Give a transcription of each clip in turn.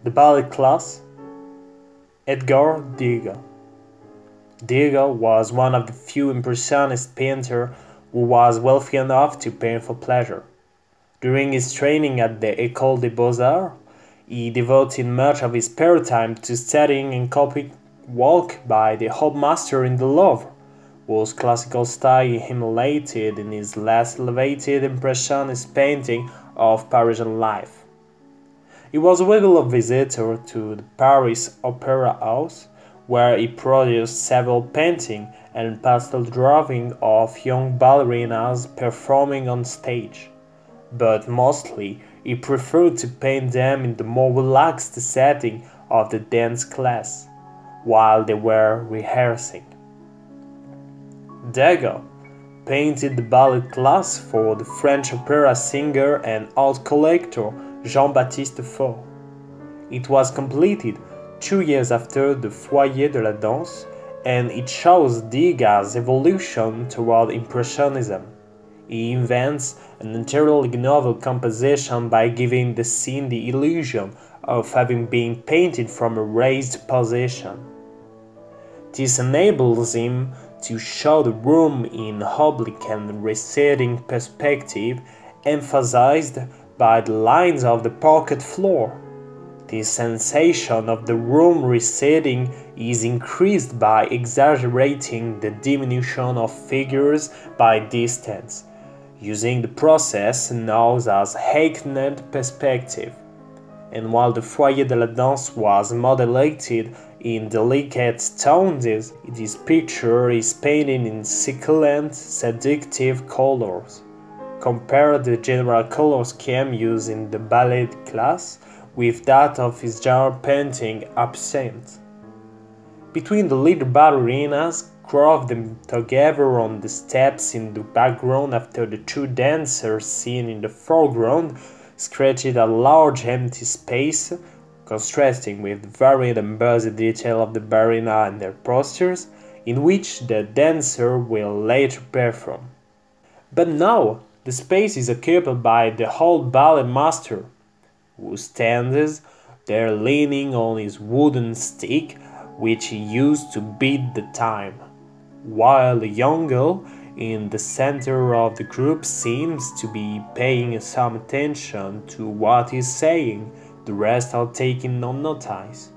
The Ballet Class, Edgar Degas. Degas was one of the few Impressionist painters who was wealthy enough to paint for pleasure. During his training at the École des Beaux-Arts, he devoted much of his spare time to studying and copying work by the old master in the Louvre, whose classical style he emulated in his less elevated Impressionist painting of Parisian life. He was a regular visitor to the Paris Opera House, where he produced several paintings and pastel drawings of young ballerinas performing on stage. But mostly he preferred to paint them in the more relaxed setting of the dance class, while they were rehearsing. Degas painted the ballet class for the French opera singer and art collector Jean-Baptiste Faure. It was completed 2 years after the Foyer de la Danse, and it shows Degas' evolution toward Impressionism. He invents an entirely novel composition by giving the scene the illusion of having been painted from a raised position. This enables him to show the room in oblique and receding perspective, emphasized by the lines of the parquet floor. The sensation of the room receding is increased by exaggerating the diminution of figures by distance, using the process known as heightened perspective. And while the Foyer de la Danse was modulated in delicate tones, this picture is painted in succulent, seductive colors. Compare the general color scheme used in the Ballet Class with that of his genre painting Absinthe. Between the little ballerinas, grouped them together on the steps in the background after the two dancers seen in the foreground, sketched a large empty space, contrasting with the varied and busy detail of the ballerina and their postures, in which the dancer will later perform. But now, the space is occupied by the old ballet master, who stands there leaning on his wooden stick, which he used to beat the time, while the young girl in the center of the group seems to be paying some attention to what he's saying. The rest are taking no notice.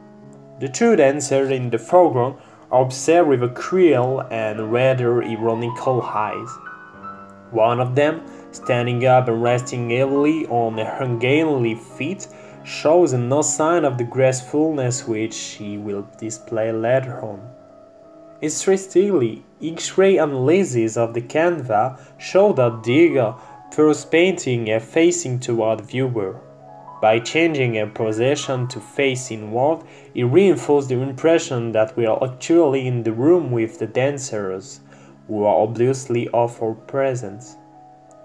The two dancers in the foreground are observed with a cruel and rather ironical eyes. One of them, standing up and resting heavily on her ungainly feet, shows no sign of the gracefulness which she will display later on. Interestingly, X-ray analysis of the canvas show that Degas first painting a facing toward the viewer. By changing a position to face inward, he reinforced the impression that we are actually in the room with the dancers, who are obviously of our presence.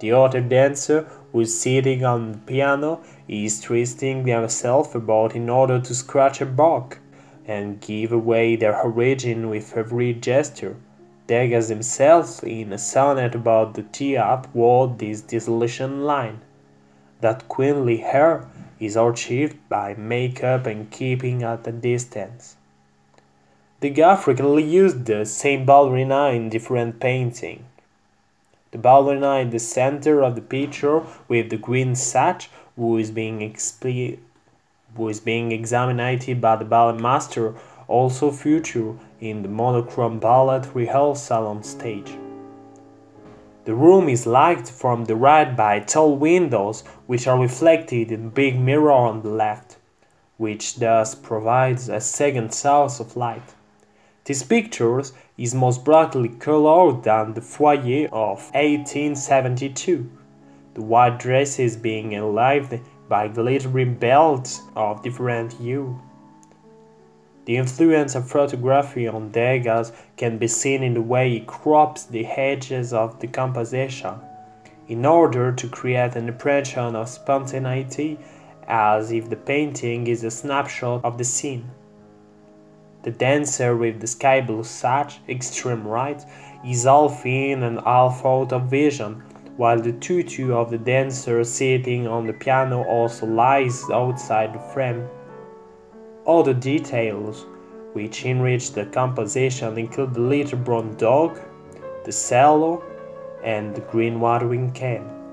The other dancer, who is sitting on the piano, is twisting herself about in order to scratch a bark, and give away their origin with every gesture. Degas himself, in a sonnet about the theatre, wrote this disillusioned line: "That queenly hair is achieved by make-up and keeping at a distance." Degas frequently used the same ballerina in different paintings. The ballerina in the center of the picture with the green sash, who is being examined by the ballet master, also featured in the monochrome ballet rehearsal on stage. The room is lighted from the right by tall windows, which are reflected in a big mirror on the left, which thus provides a second source of light. This picture is most brightly colored than the Foyer of 1872, the white dresses being enlivened by glittering belts of different hue. The influence of photography on Degas can be seen in the way he crops the edges of the composition, in order to create an impression of spontaneity, as if the painting is a snapshot of the scene. The dancer with the sky blue sash, extreme right, is half in and half out of vision, while the tutu of the dancer sitting on the piano also lies outside the frame. Other details which enriched the composition include the little brown dog, the cello, and the green watering can.